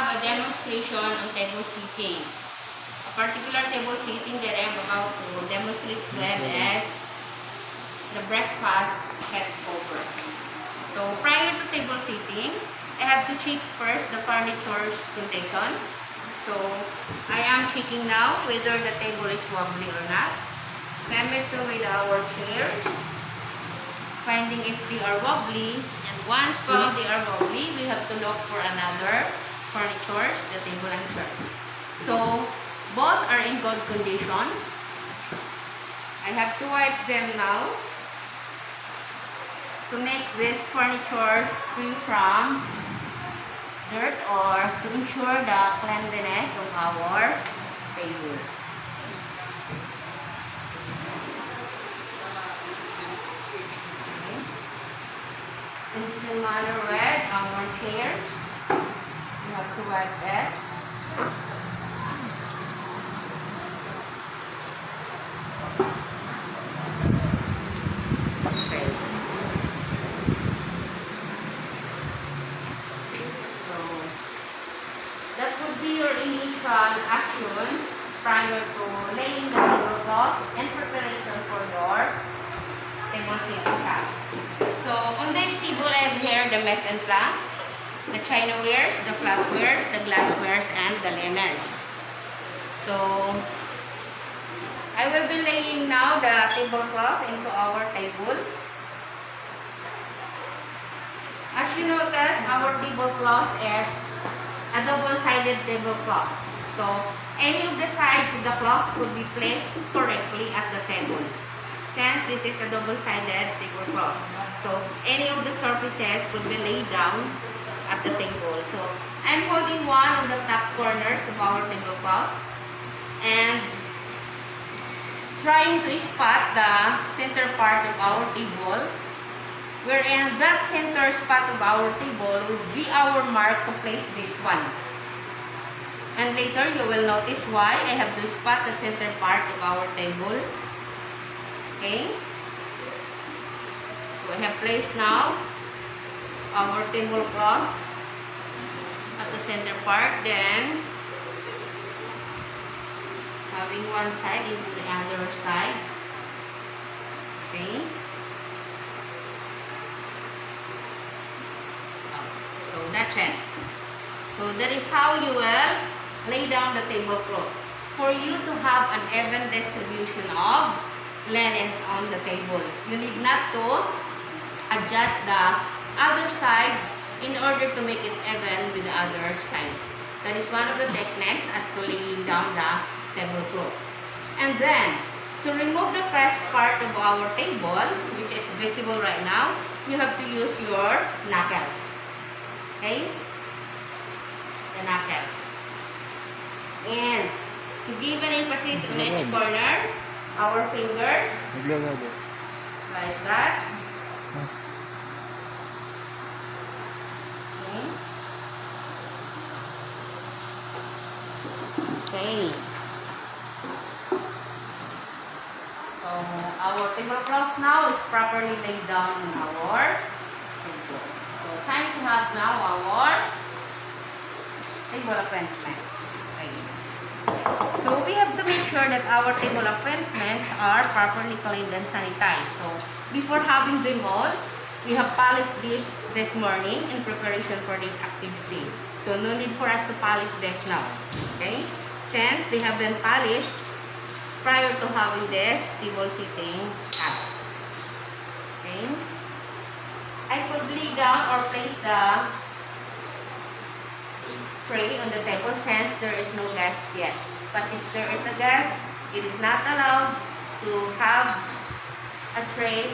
have a demonstration on table sitting. A particular table sitting that I am about to demonstrate with is the breakfast set over. So prior to table sitting, I have to check first the furniture's condition. So I am checking now whether the table is wobbly or not. Same is true with our chairs, finding if they are wobbly, and once found they are wobbly, we have to look for another furnitures, the table and chairs. So both are in good condition. I have to wipe them now to make these furnitures free from dirt or to ensure the cleanliness of our table. In the same manner with our chairs, you have to wipe it. Okay. So that would be your initial action prior to laying the tablecloth in preparation for your table sitting task. So on this table I have here the mat and cloth, the chinawares, the flatwares, the glasswares, and the linens. So I will be laying now the tablecloth into our table. As you notice, our tablecloth is a double-sided tablecloth. So any of the sides of the cloth could be placed correctly at the table. Since this is a double-sided tablecloth, so any of the surfaces could be laid down at the table. So I'm holding one of the top corners of our tablecloth and trying to spot the center part of our table, wherein that center spot of our table will be our mark to place this one. And later you will notice why I have to spot the center part of our table. Okay, so I have placed now our tablecloth at the center part, then having one side into the other side. Okay, so that's it. So that is how you will lay down the tablecloth for you to have an even distribution of linens on the table. You need not to adjust the other side in order to make it even with the other side. That is one of the techniques as to laying down the tablecloth. And then, to remove the crest part of our table, which is visible right now, you have to use your knuckles. Okay? The knuckles. And to give an emphasis on each corner, our fingers, like that. Okay. So our tablecloth now is properly laid down on our table. So time to have now our table appointments. Okay. So we have to make sure that our table appointments are properly cleaned and sanitized. So before having them all, we have polished this morning in preparation for this activity. So no need for us to polish this now. Okay? Since they have been polished prior to having this table sitting task. Okay? I could lay down or place the tray on the table since there is no guest yet. But if there is a guest, it is not allowed to have a tray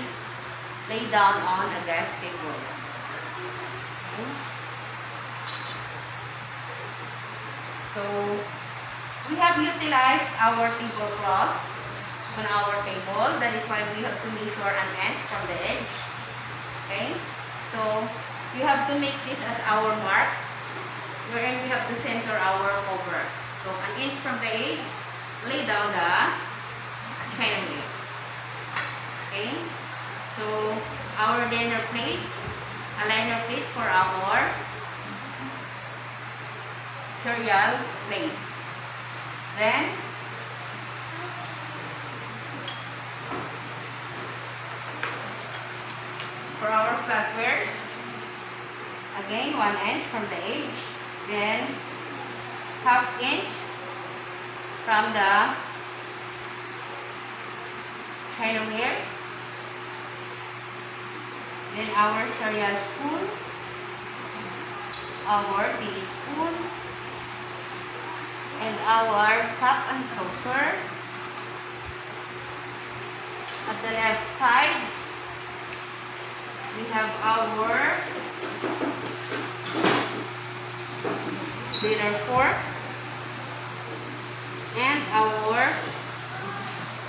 laid down on a guest table. Okay. So we have utilized our tablecloth on our table. That is why we have to measure an inch from the edge. Okay. So we have to make this as our mark, wherein we have to center our cover. So an inch from the edge, lay down the chandelier. Okay. So our dinner plate, a liner plate for our cereal plate. Then, for our flatwares, again 1 inch from the edge, then ½ inch from the chinaware, then our cereal spoon, our teaspoon, and our cup and saucer. At the left side, we have our dinner fork and our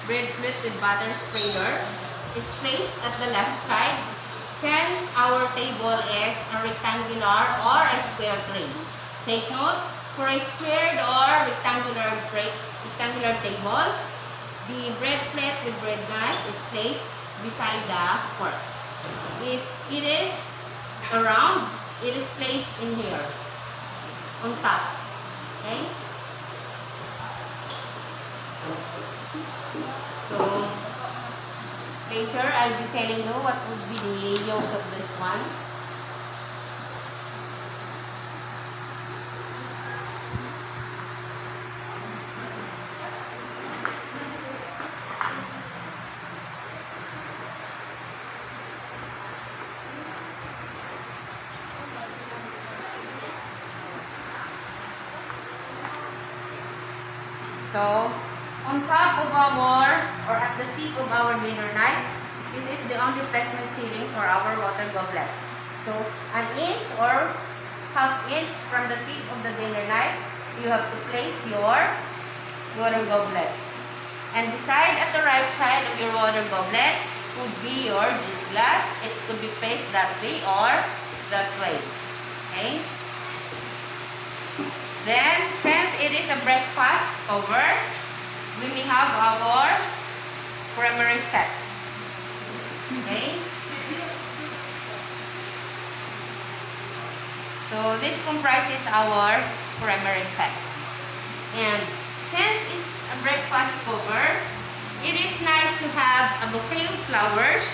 bread plate with butter spreader is placed at the left side since our table is a rectangular or a square tray. Take note, for a squared or rectangular tables, the bread plate with bread knife is placed beside the fork. If it is around, it is placed in here, on top. Okay? So, later I'll be telling you what would be the use of this one. So, on top of our, or at the tip of our dinner knife, this is the only placement sealing for our water goblet. So, 1 inch or ½ inch from the tip of the dinner knife, you have to place your water goblet. And beside at the right side of your water goblet would be your juice glass. It could be placed that way or that way. Okay? Then, since it is a breakfast cover, we may have our primary set. Okay? So, this comprises our primary set. And since it's a breakfast cover, it is nice to have a bouquet of flowers,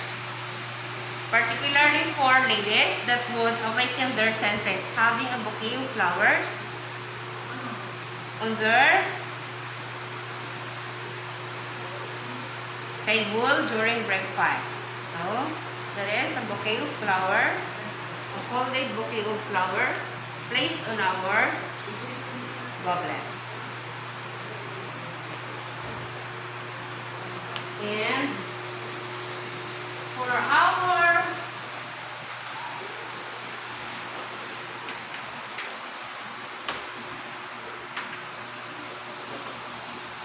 particularly for ladies that would awaken their senses. Having a bouquet of flowers on their table during breakfast. So, there is a bouquet of flower, a folded bouquet of flower placed on our goblet. And for our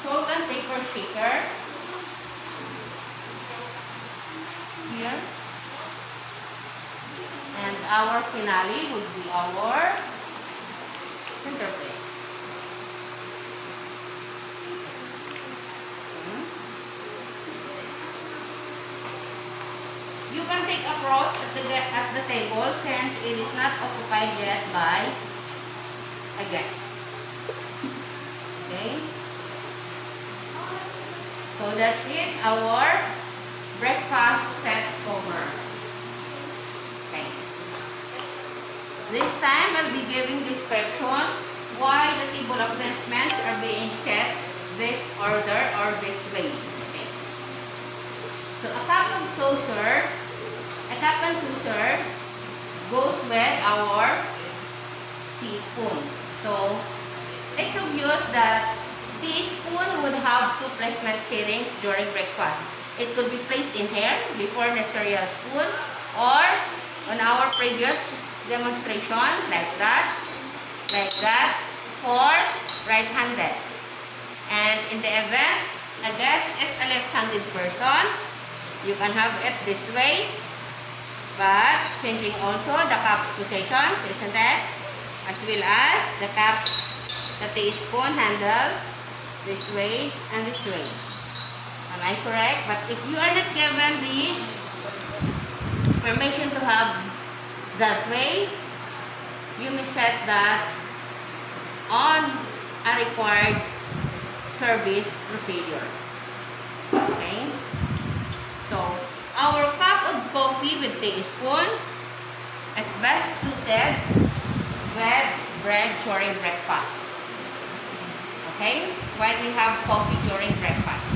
salt and pepper shaker here, and our finale would be our centerpiece. You can take across at the table since it is not occupied yet by a guest. Okay? So that's it, our breakfast set cover. Okay. This time I'll be giving description why the table of placements are being set this order or this way. Okay. So a cup and saucer goes with our teaspoon. So it's obvious that teaspoon would have 2 placement settings during breakfast. It could be placed in here before the cereal spoon, or on our previous demonstration like that, for right-handed. And in the event a guest is a left-handed person, you can have it this way, but changing also the cup's positions, isn't it? As well as the teaspoon handles this way and this way. Am I correct? But if you are not given the permission to have that way, you may set that on required service procedure. Okay? So, our cup of coffee with teaspoon is best suited with bread during breakfast. Okay? Why we have coffee during breakfast?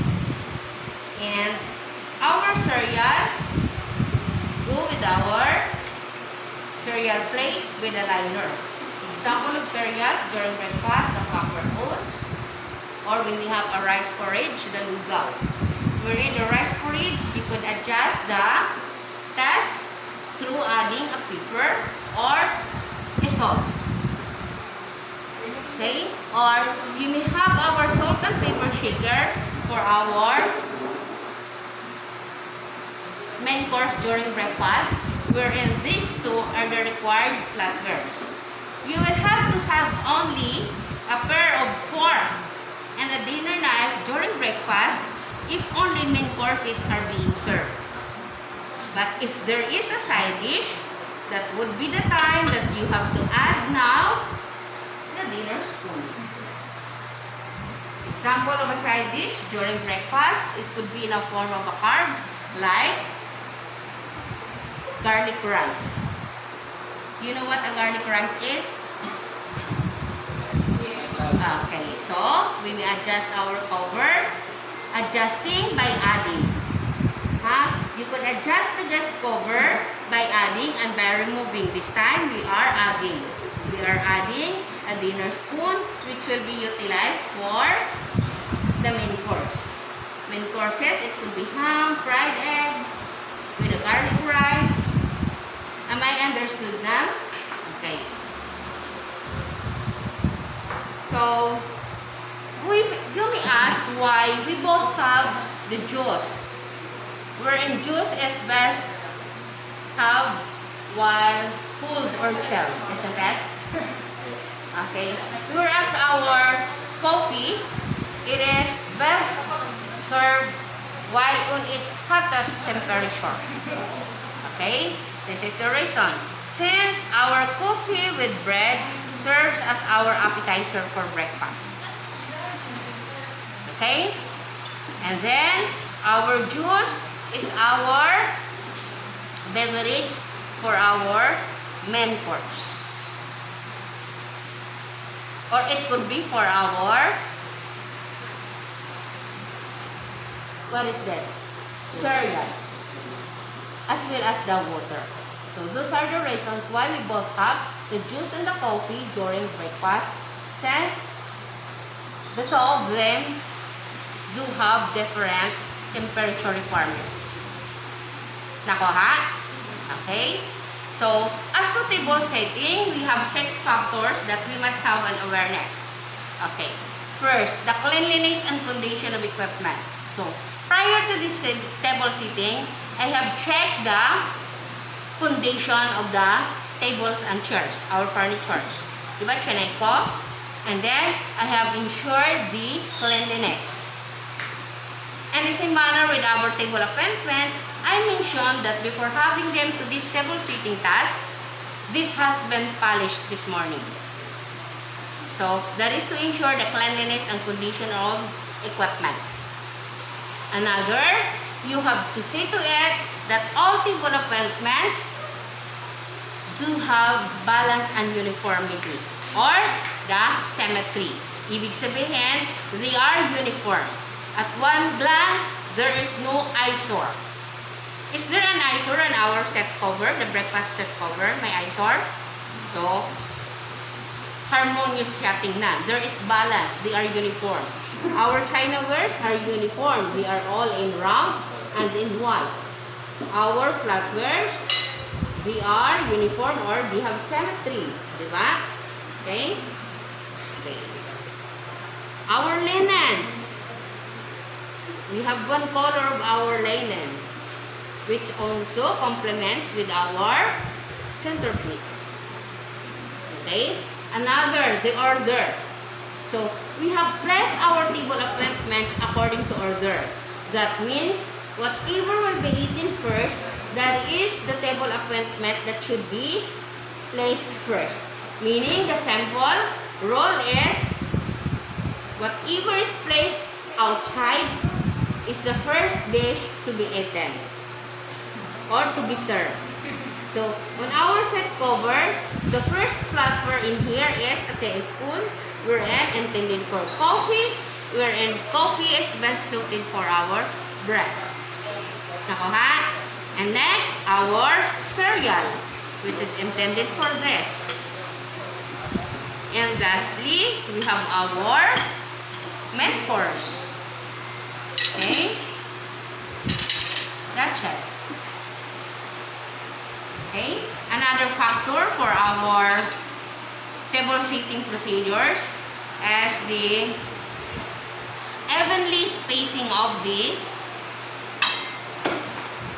And our cereal go with our cereal plate with a liner. Example of cereals during breakfast, the covered oats, or when we have a rice porridge, the lugaw. Wherein the rice porridge, you could adjust the taste through adding a pepper or a salt. Okay? Or you may have our salt and pepper shaker for our main course during breakfast, wherein these two are the required flatwares. You will have to have only a pair of fork and a dinner knife during breakfast if only main courses are being served. But if there is a side dish, that would be the time that you have to add now the dinner spoon. Example of a side dish during breakfast, it could be in a form of a carb like garlic rice. You know what a garlic rice is? Yes. Okay, so we may adjust our cover, adjusting by adding. You could adjust the just cover by adding and by removing. This time we are adding. We are adding a dinner spoon which will be utilized for the main course. Main courses, it could be ham, fried eggs, with a garlic rice. Am I understood now? Okay. So, you may ask why we both have the juice. Wherein juice is best have while cooled or chilled, isn't it? Okay. Whereas our coffee, it is best served while on its hottest temperature. Okay? This is the reason. Since our coffee with bread serves as our appetizer for breakfast. Okay? And then, our juice is our beverage for our main course. Or it could be for our, what is this? Cereal. As well as the water. So those are the reasons why we both have the juice and the coffee during breakfast, since the two of them do have different temperature requirements. Nako ha? Okay? So, as to table setting, we have 6 factors that we must have an awareness. Okay. First, the cleanliness and condition of equipment. So, prior to this table setting, I have checked the condition of the tables and chairs, our furnitures. Diba, chinay ko? And then, I have ensured the cleanliness. And in the same manner with our table appointments, I mentioned that before having them to this table sitting task, this has been polished this morning. So, that is to ensure the cleanliness and condition of equipment. Another, you have to see to it that all table appointments do have balance and uniformity, or the symmetry. Ibig sabihin, they are uniform. At one glance, there is no eyesore. Is there an eyesore on our set cover, the breakfast set cover? May eyesore? So, harmonious setting na. There is balance. They are uniform. Our Chinawares are uniform. They are all in round and in white. Our flatwares, they are uniform or they have symmetry. Diba? Okay? Okay. Our linens. We have one color of our linen, which also complements with our centerpiece. Okay? Another, the order. So, we have placed our table appointments according to order. That means, whatever will be eaten first, that is the table appointment that should be placed first. Meaning, the sample roll is Whatever is placed outside is the first dish to be eaten or to be served. So, on our set cover, the first flavor in here is a tablespoon, wherein intended for coffee, wherein coffee is best suited for our bread. Nakuha? And next, our cereal, which is intended for this. And lastly, we have our main course. Okay? That's it. Okay? Another factor for our table seating procedures is the evenly spacing of the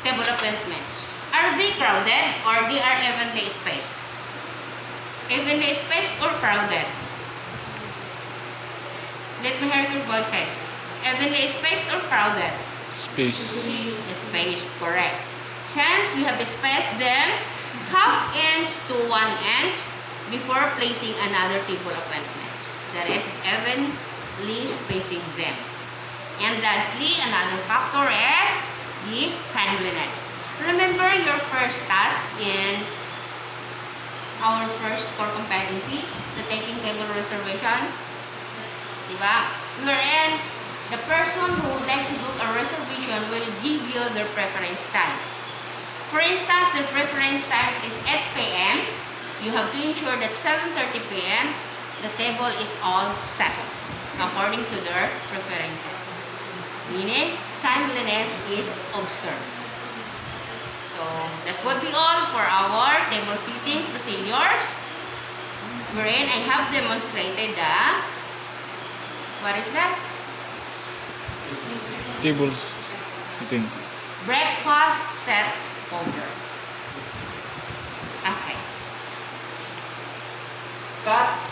table appointments. Are they crowded or they are evenly spaced? Evenly spaced or crowded? Let me hear your voices. Evenly spaced or crowded? Space. Spaced, correct. Since we have spaced them half inch to 1 inch before placing another table appointments. That is evenly spacing them. And lastly, another factor is the timeliness. Remember your first task in our first core competency, the taking table reservation? Diba? Wherein the person who would like to book a reservation will give you their preference time. For instance, their preference time is 8 p.m. You have to ensure that 7:30 p.m. the table is all settled according to their preferences. Meaning, timeliness is observed. So, that would be all for our table seating procedures, wherein I have demonstrated the, what is that? Tables. Sitting. Breakfast set over. Okay. Cut.